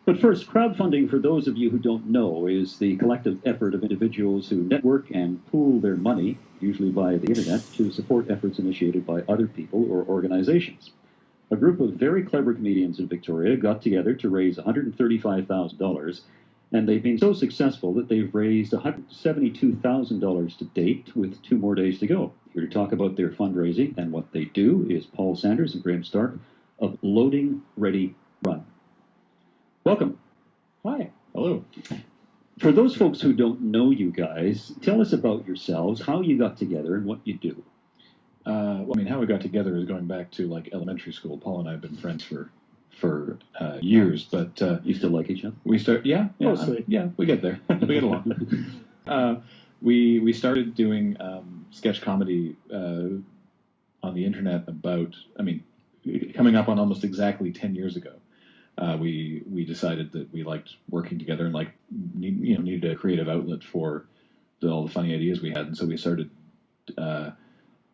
But first, crowdfunding, for those of you who don't know, is the collective effort of individuals who network and pool their money, usually via the internet, to support efforts initiated by other people or organizations. A group of very clever comedians in Victoria got together to raise $135,000, and they've been so successful that they've raised $172,000 to date, with 2 more days to go. Here to talk about their fundraising and what they do is Paul Sanders and Graham Stark of LoadingReadyRun. Welcome. Hi. Hello. For those folks who don't know you guys, tell us about yourselves, how you got together, and what you do. Well, I mean, how we got together is going back to like elementary school. Paul and I have been friends for years, but You still like each other? we start. Yeah, Mostly. yeah, we get there. We get along. We started doing sketch comedy on the internet about, I mean, coming up on almost exactly 10 years ago. We decided that we liked working together and needed a creative outlet for all the funny ideas we had, and so we started.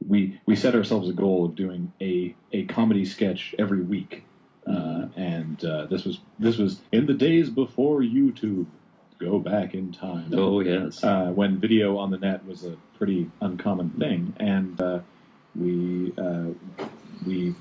We set ourselves a goal of doing a comedy sketch every week, and this was in the days before YouTube. Go back in time. Oh yes. When video on the net was a pretty uncommon thing, and we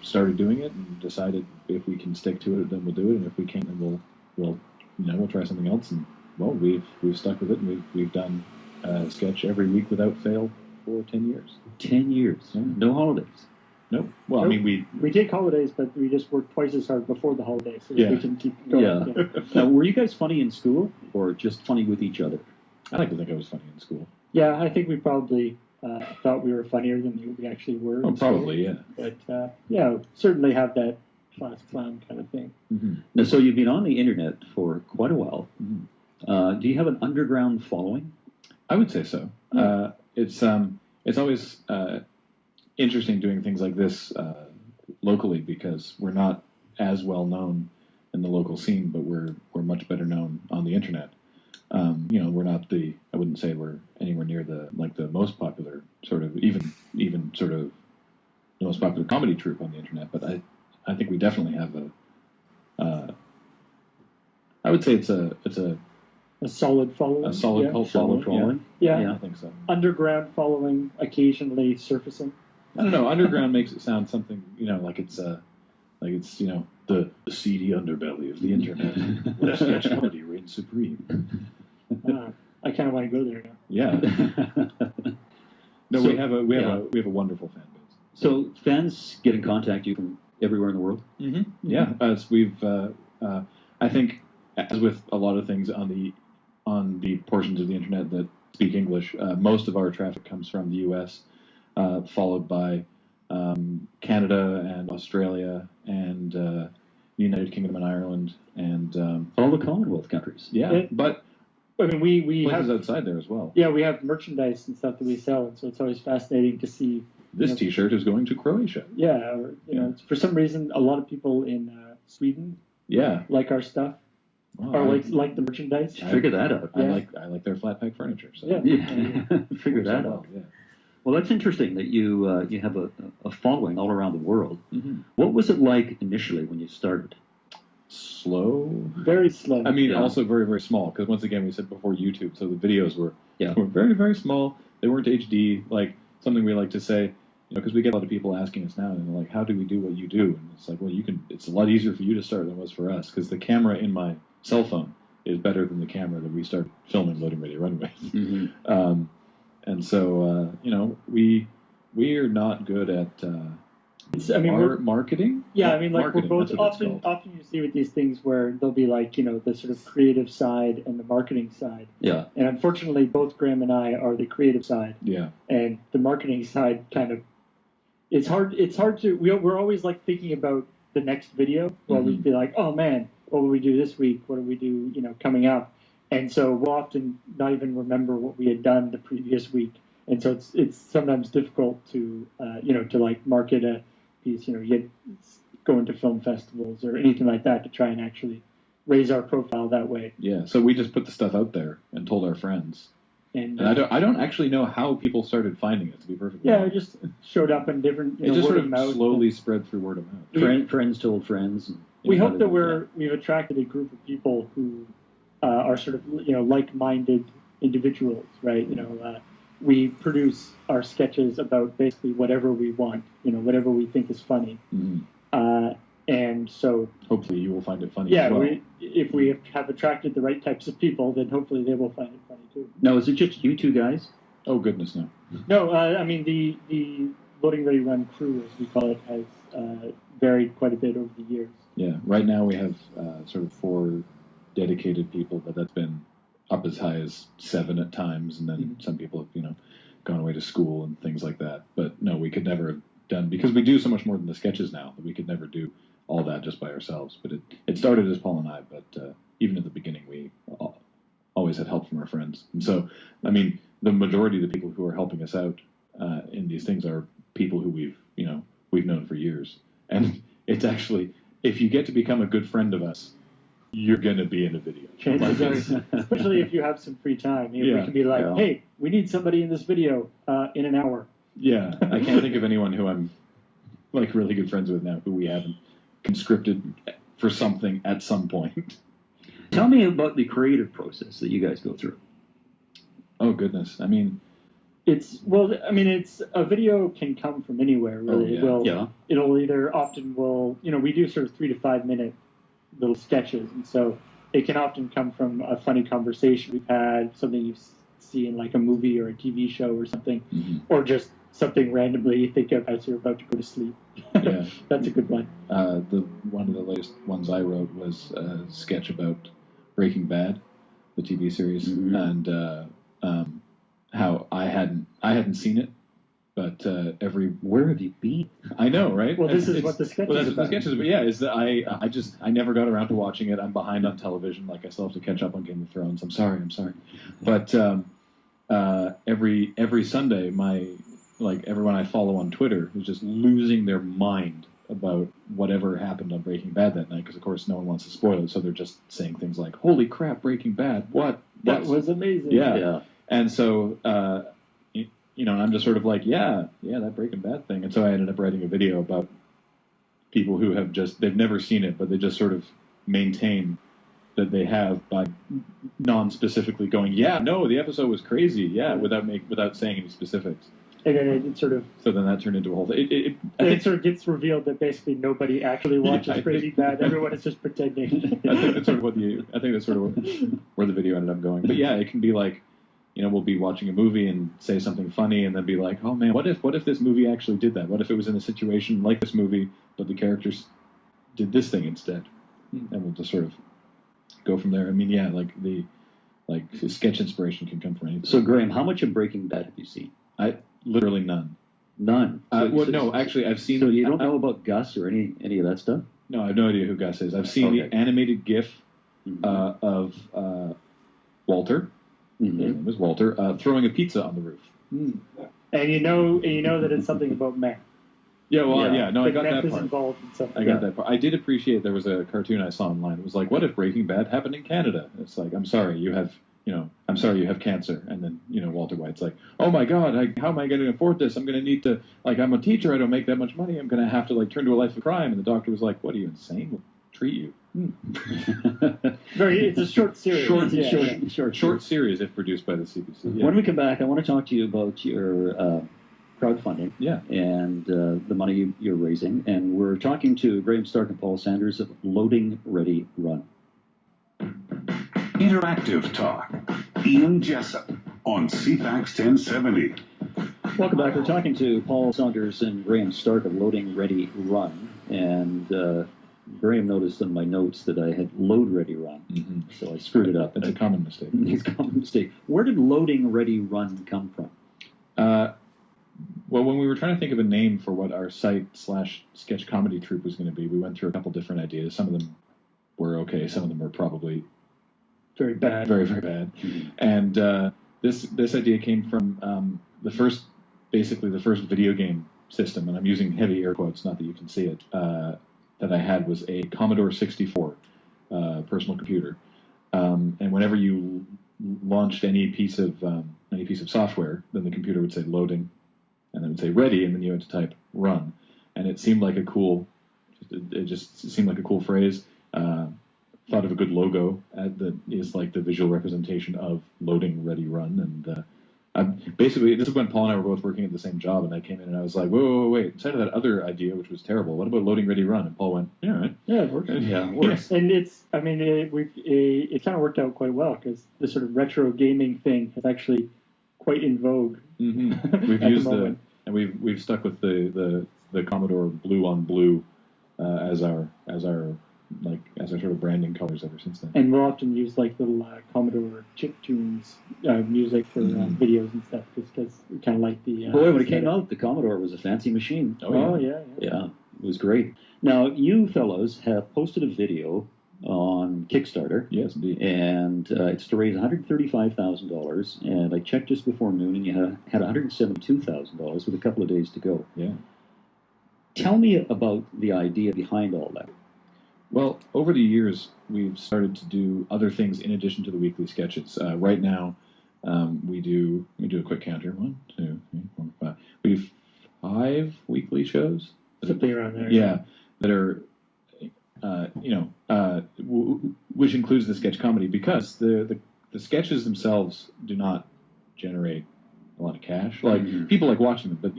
started doing it and decided if we can stick to it, then we'll do it, and if we can't, then we'll try something else. And well, we've stuck with it, and we've done a sketch every week without fail for 10 years. 10 years. Yeah. No holidays. Nope. Well, Nope. I mean, We take holidays, but we just work twice as hard before the holidays so that we can keep going. Yeah. Now, were you guys funny in school, or just funny with each other? I like to think I was funny in school. Yeah, I think we probably thought we were funnier than we actually were. Oh, in school. probably, yeah. But yeah, certainly have that class clown kind of thing. Mm-hmm. Now, so you've been on the internet for quite a while. Mm-hmm. Do you have an underground following? I would say so. Yeah. It's always interesting doing things like this locally, because we're not as well known in the local scene, but we're much better known on the internet. We're not I wouldn't say we're anywhere near the most popular sort of even sort of the most popular comedy troupe on the internet, but I think we definitely have I would say it's a solid following. a solid cult Solid following. Yeah. I think so. Underground following, occasionally surfacing. I don't know. Underground makes it sound something, like it's the seedy underbelly of the internet, where sketch comedy reigns supreme. I kind of want to go there now. Yeah. No, So- we have a wonderful fan base. So fans get in contact you from everywhere in the world? Mm-hmm. Yeah, as we've, I think, as with a lot of things on the portions of the internet that speak English, most of our traffic comes from the U.S., followed by Canada and Australia and the United Kingdom and Ireland and All the Commonwealth countries. yeah, but I mean, we places have outside there as well. yeah, we have merchandise and stuff that we sell, and so it's always fascinating to see. This Yeah. T-shirt is going to Croatia. Yeah, or, for some reason, a lot of people in Sweden Yeah, like our stuff, well, or like the merchandise. Figure that out. I Yeah. like their flat pack furniture. So. Yeah. Yeah. Figure that out. Yeah. Well, that's interesting that you have a following all around the world. Mm-hmm. What was it like initially when you started? Slow. Very slow. I mean, Yeah. also very, very small, because once again, we said before YouTube, so the videos were Yeah. very, very small. They weren't HD, like something we like to say, because we get a lot of people asking us now, and they're like, how do we do what you do? And it's like, well, it's a lot easier for you to start than it was for us, because the camera in my cell phone is better than the camera that we started filming Loading Ready Run with. Mm-hmm. And so, we are not good at we're marketing. yeah, I mean, like Marketing, we're both that's what it's often called. you see with these things where there'll be like the sort of creative side and the marketing side, Yeah. and unfortunately, both Graham and I are the creative side, Yeah. and the marketing side kind of it's hard to we're always like thinking about the next video where we'd be like, oh man, what will we do this week? What do we do coming up? And so we'll often not even remember what we had done the previous week, and so it's sometimes difficult to to like market a piece. You go into film festivals or anything like that to try and actually raise our profile that way. Yeah. So we just put the stuff out there and told our friends. And And I don't actually know how people started finding it, to be perfectly yeah, it honest. just showed up in different It just word sort of of mouth. slowly spread through word of mouth. Friends told friends. We how hope to that do we've attracted a group of people who are sort of like-minded individuals, right? We produce our sketches about basically whatever we want, whatever we think is funny. And so hopefully you will find it funny yeah, as well. if we have attracted the right types of people, then hopefully they will find it funny too. Now, is it just you two guys? Oh, goodness, no. No, I mean the Loading Ready Run crew, as we call it, has varied quite a bit over the years. Yeah, right now we have sort of 4 dedicated people, but that's been up as high as 7 at times, and then some people have, gone away to school and things like that. But no, we could never have done, because we do so much more than the sketches now, that we could never do all that just by ourselves. But it started as Paul and I, but even at the beginning, we always had help from our friends. And so, I mean, the majority of the people who are helping us out in these things are people who we've known for years. And it's actually, if you get to become a good friend of us, you're going to be in a video. Chances are, especially if you have some free time, we can be like, hey, we need somebody in this video in an hour. Yeah, I can't think of anyone who I'm like really good friends with now who we haven't conscripted for something at some point. Tell me about the creative process that you guys go through. Oh, goodness. I mean, it's a video can come from anywhere, really. It'll either often we do sort of 3 to 5 minute little sketches, and so it can often come from a funny conversation we've had, something you see in like a movie or a TV show or something, or just something randomly you think of as you're about to go to sleep. Yeah. That's a good one. One of the latest ones I wrote was a sketch about Breaking Bad, the TV series, and how I hadn't seen it, but where have you been? I know, right? Well, this is what the sketch is about. The sketch is about. Yeah, is that I never got around to watching it. I'm behind on television. Like I still have to catch up on Game of Thrones. I'm sorry. But every Sunday, everyone I follow on Twitter is just losing their mind about whatever happened on Breaking Bad that night, because of course no one wants to spoil it, so they're just saying things like, "Holy crap, Breaking Bad! What? That was amazing!" Yeah. And so, and I'm just sort of like, yeah, that Breaking Bad thing. And so I ended up writing a video about people who they've never seen it, but they just sort of maintain that they have by non-specifically going, yeah, no, the episode was crazy, without saying any specifics. And then it sort of... So then that turned into a whole thing. It sort of gets revealed that basically nobody actually watches Breaking Bad. Everyone is just pretending. I think that's sort of where the video ended up going. But yeah, it can be like, we'll be watching a movie and say something funny and then be like, oh man, what if this movie actually did that? What if it was in a situation like this movie, but the characters did this thing instead? And we'll just sort of go from there. I mean, yeah, the sketch inspiration can come from anything. So Graham, how much of Breaking Bad have you seen? Literally none. None? No, actually, I've seen... So you don't know about Gus or any of that stuff? No, I have no idea who Gus is. I've seen the animated GIF of Walter. His name is Walter, throwing a pizza on the roof. And you know that it's something about meth. Yeah, well, yeah. No, I got that part. part. Involved in something. I got that part. I did appreciate there was a cartoon I saw online. It was like, what if Breaking Bad happened in Canada? It's like, I'm sorry, you have cancer. And then, Walter White's like, oh my God, how am I going to afford this? I'm going to need to, I'm a teacher, I don't make that much money. I'm going to have to, turn to a life of crime. And the doctor was like, what, are you insane? We'll treat you. It's a short series. Short series if produced by the CBC. Yeah. When we come back, I want to talk to you about your crowdfunding and the money you're raising. And we're talking to Graham Stark and Paul Sanders of Loading Ready Run. Interactive Talk. Ian Jessop on CFAX 1070. Welcome back. We're talking to Paul Saunders and Graham Stark of Loading Ready Run. And Graham noticed in my notes that I had Load Ready Run. So I screwed it up. It's a common mistake. It's a common mistake. Where did Loading Ready Run come from? Well, when we were trying to think of a name for what our site/sketch comedy troupe was going to be, we went through a couple different ideas. Some of them were okay. Some of them were probably very bad. Very, very bad. And this idea came from the first video game system, and I'm using heavy air quotes, not that you can see it, that I had was a Commodore 64 personal computer. And whenever you launched any piece of software, then the computer would say loading, and then it would say ready, and then you had to type run. And it seemed like a cool it just seemed like a cool phrase. Thought of a good logo that is like the visual representation of Loading Ready Run. And basically, this is when Paul and I were both working at the same job, and I came in and I was like, whoa, wait. Instead of that other idea, which was terrible, what about Loading Ready Run? And Paul went, yeah, all right. Yeah, it works. Yeah, it works. And it's, I mean, it kind of worked out quite well because the sort of retro gaming thing is actually quite in vogue. Mm-hmm. We've at used the moment. and we've stuck with the Commodore blue on blue as our sort of branding colors ever since then. And we'll often use like little Commodore chiptunes music for videos and stuff, just because we kind of like the. Boy, when it came out, the Commodore was a fancy machine. Oh yeah. Yeah, it was great. Now, you fellows have posted a video on Kickstarter. Yes, indeed. And it's to raise $135,000. And I checked just before noon, and you had $172,000 with a couple of days to go. Yeah. Tell me about the idea behind all that. Well, over the years, we've started to do other things in addition to the weekly sketches. Right now, we do a quick counter. 1, 2, 3, 4, 5. We do 5 weekly shows. Something around there. Yeah, that are, which includes the sketch comedy, because the sketches themselves do not generate a lot of cash. Like people like watching them, but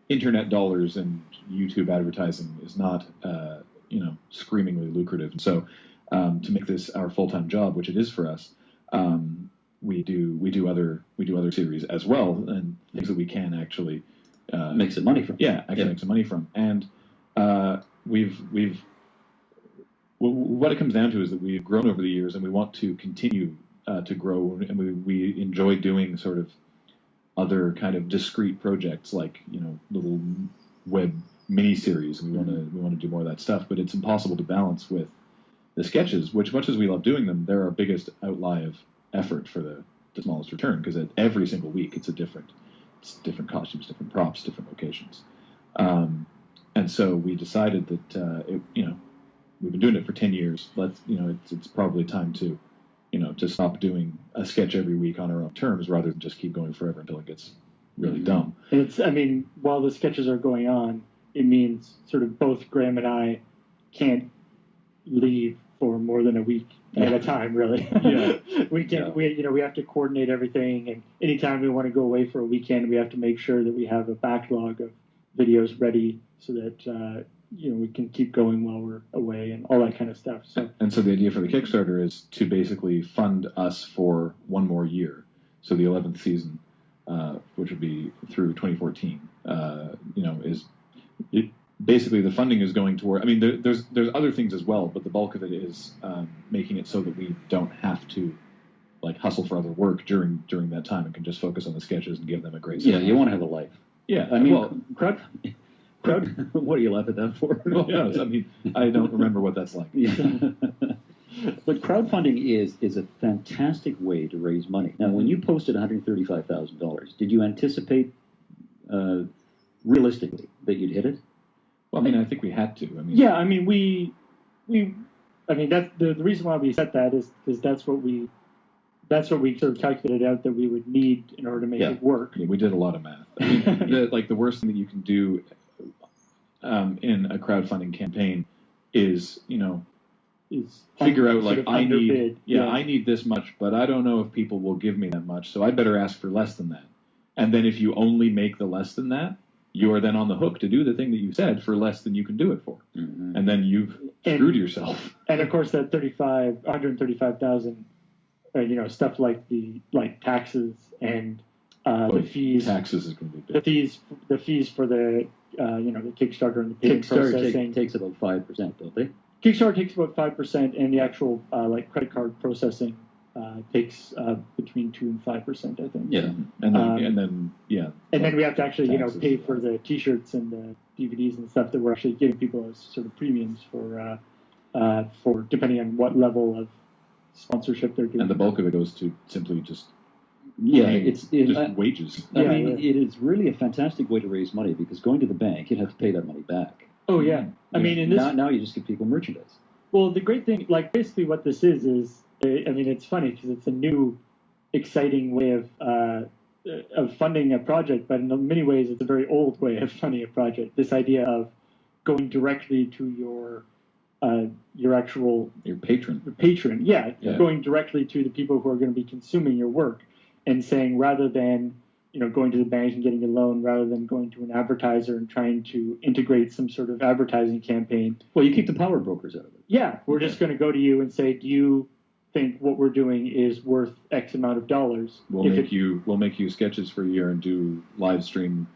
internet dollars and YouTube advertising is not screamingly lucrative. And so to make this our full-time job, which it is for us, we do other series as well, and things that we can actually Make some money from. Yeah, I can make some money from. And what it comes down to is that we've grown over the years, and we want to continue to grow, and we enjoy doing sort of other kind of discrete projects, like little web mini-series, and we want to do more of that stuff. But it's impossible to balance with the sketches, which, much as we love doing them, they're our biggest outlay of effort for the smallest return, because every single week it's different costumes, different props, different locations. And so we decided that we've been doing it for 10 years. It's probably time to stop doing a sketch every week on our own terms, rather than just keep going forever until it gets really dumb. And while the sketches are going on, it means sort of both Graham and I can't leave for more than a week at a time, really. Yeah. We have to coordinate everything, and anytime we want to go away for a weekend, we have to make sure that we have a backlog of videos ready so that we can keep going while we're away and all that kind of stuff. And so the idea for the Kickstarter is to basically fund us for one more year. So the 11th season, which would be through 2014, basically the funding is going toward. I mean, there's other things as well, but the bulk of it is making it so that we don't have to hustle for other work during that time, and can just focus on the sketches and give them a great. Yeah, you want to have a life. Yeah, I mean, crowd. What are you laughing at that for? Well, yes, I mean, I don't remember what that's like. Yeah. But crowdfunding is a fantastic way to raise money. Now, when you posted $135,000, did you anticipate realistically that you'd hit it? Well, I mean, I think we had to. That's the reason why we set that is because that's what we sort of calculated out that we would need in order to make it work. Yeah, we did a lot of math. I mean, the worst thing that you can do in a crowdfunding campaign is figure out I need this much, but I don't know if people will give me that much, so I better ask for less than that. And then if you only make the less than that, you are then on the hook to do the thing that you said for less than you can do it for. Mm-hmm. And then you've screwed yourself. And of course that $135,000, stuff like taxes and the fees. Taxes is going to be big. The fees for the the Kickstarter and the payment processing takes about 5%, don't they? Kickstarter takes about 5%, and the actual credit card processing takes between 2 and 5%, I think. Yeah, and then we have to actually taxes, pay for the T-shirts and the DVDs and stuff that we're actually giving people as sort of premiums for depending on what level of sponsorship they're doing. And the bulk of it goes to simply just wages. It is really a fantastic way to raise money, because going to the bank, you'd have to pay that money back. Oh yeah, now you just give people merchandise. Well, the great thing, basically what this is it's funny because it's a new, exciting way of funding a project, but in many ways it's a very old way of funding a project. This idea of going directly to your actual Your patron. patron. Yeah, Yeah. going directly to the people who are going to be consuming your work, and saying, rather than going to the bank and getting a loan, rather than going to an advertiser and trying to integrate some sort of advertising campaign. Well, you keep the power brokers out of it. Yeah, we're just going to go to you and say, do you think what we're doing is worth X amount of dollars? We'll make you sketches for a year and do live stream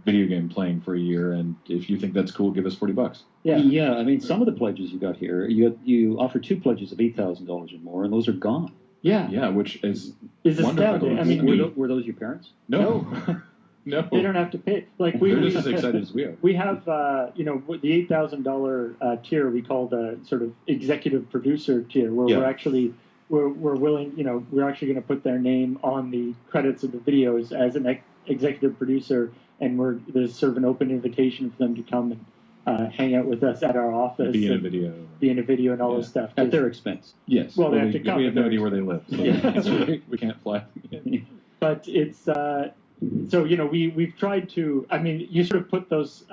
video game playing for a year, and if you think that's cool, give us $40. Yeah. I mean, some of the pledges you got here, you offer 2 pledges of $8,000 or more, and those are gone. Yeah, which is astounding. wonderful. I mean, were those your parents? No. No. They don't have to pay. Like They're just as excited as we are. We have, the $8,000 tier we call the sort of executive producer tier, where we're willing, we're actually going to put their name on the credits of the videos as an executive producer, and there's sort of an open invitation for them to come and hang out with us at our office, be in a video, and all this stuff At their expense. Yes. Well, they have to come. We have no idea where they live, so Yeah. we can't fly them in. But it's so we've tried to. I mean, you sort of put those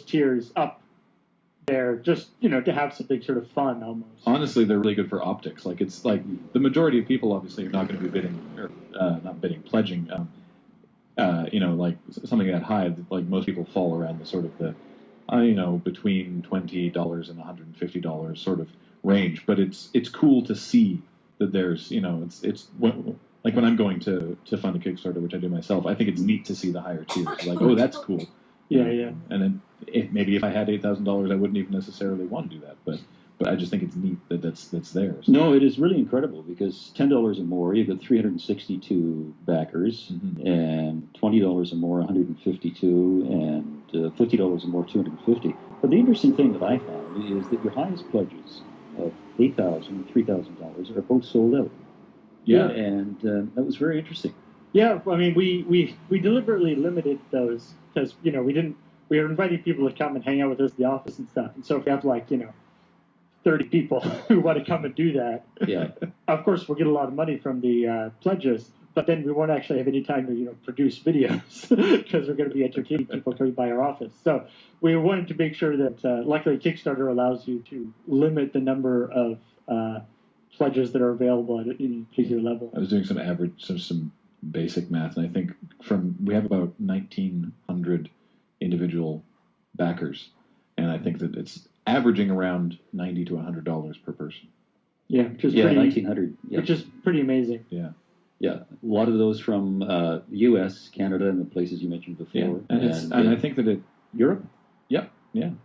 tiers up there just to have something sort of fun almost. Honestly, they're really good for optics. Like, it's like the majority of people obviously are not going to be bidding or pledging. Like something that high. Like most people fall around the sort of the between $20 and $150 sort of range. But it's cool to see that there's like when I'm going to fund a Kickstarter, which I do myself, I think it's neat to see the higher tiers. Like, oh, that's cool. Yeah. And then maybe if I had $8,000, I wouldn't even necessarily want to do that. But I just think it's neat that that's there. So. No, it is really incredible because $10 or more, you've got 362 backers, and $20 or more, 152, and $50 or more, 250. But the interesting thing that I found is that your highest pledges of $8,000 and $3,000 are both sold out. Yeah, and that was very interesting. Yeah, I mean, we deliberately limited those because we were inviting people to come and hang out with us at the office and stuff. And so if we have 30 people who want to come and do that, yeah, of course we'll get a lot of money from the pledges. But then we won't actually have any time to produce videos because we're going to be entertaining people coming by our office. So we wanted to make sure that luckily Kickstarter allows you to limit the number of pledges that are available at any particular level. I was doing some basic math, and I think we have about 1,900 individual backers, and I think that it's averaging around $90 to $100 per person. Yeah, which is 1,900. Yeah. Which is pretty amazing. Yeah. Yeah, a lot of those from the U.S., Canada, and the places you mentioned before. Yeah. And I think that Europe? Yeah,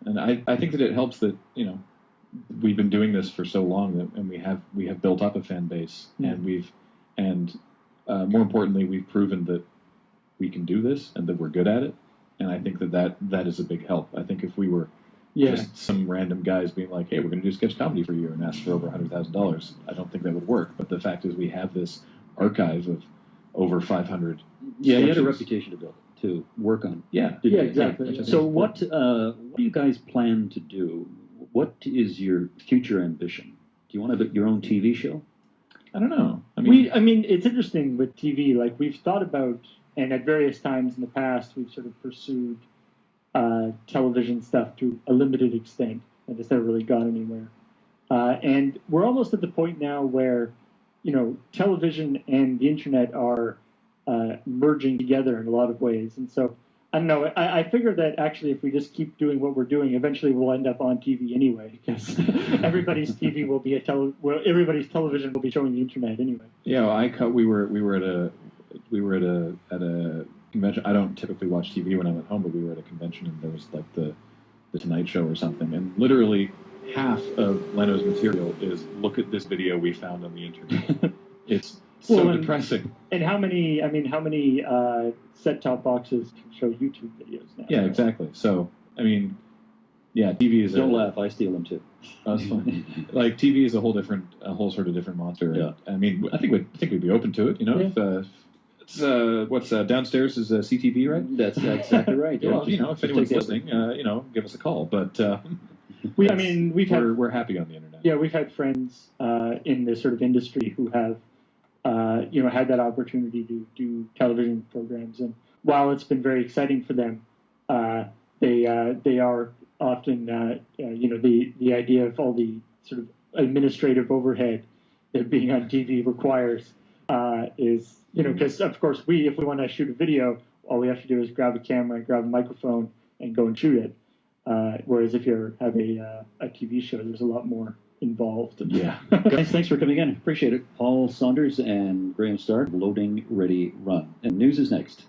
and I think that it helps that, we've been doing this for so long and we have built up a fan base, and more importantly, we've proven that we can do this and that we're good at it. And I think that is a big help. I think if we were just some random guys being like, hey, we're going to do sketch comedy for a year and ask for over $100,000, I don't think that would work. But the fact is we have this archive of over 500 Yeah, you had a sketches. reputation to work on. Yeah. Yeah, exactly. So what do you guys plan to do? What is your future ambition? Do you want to have your own TV show? I don't know. I mean, it's interesting with TV. Like we've thought about, and at various times in the past, we've sort of pursued television stuff to a limited extent, and it's never really gone anywhere. And we're almost at the point now where, television and the internet are merging together in a lot of ways. And so, I don't know, I figure that actually if we just keep doing what we're doing, eventually we'll end up on TV anyway, because everybody's TV will be everybody's television will be showing the internet anyway. Yeah, we were at a convention. I don't typically watch TV when I'm at home, but we were at a convention and there was like the Tonight Show or something, and literally half of Leno's material is look at this video we found on the internet. It's so depressing. And how many set-top boxes can show YouTube videos now? Yeah, exactly. So, I mean, yeah, TV is Don't laugh, I steal them too. That's fine. Like TV is a whole sort of different monster. Yeah. I mean, I think we'd be open to it. Yeah. If what's downstairs is CTV, right? That's exactly right. Yeah. Well, if anyone's listening, give us a call. But we're happy on the internet. Yeah, we've had friends in this sort of industry who have had that opportunity to do television programs, and while it's been very exciting for them, they are often the idea of all the sort of administrative overhead that being on TV requires is because of course if we want to shoot a video, all we have to do is grab a camera and grab a microphone and go and shoot it. Whereas if you have a TV show, there's a lot more involved. Yeah. Guys, thanks for coming in. Appreciate it. Paul Saunders and Graham Stark, Loading Ready Run. And news is next.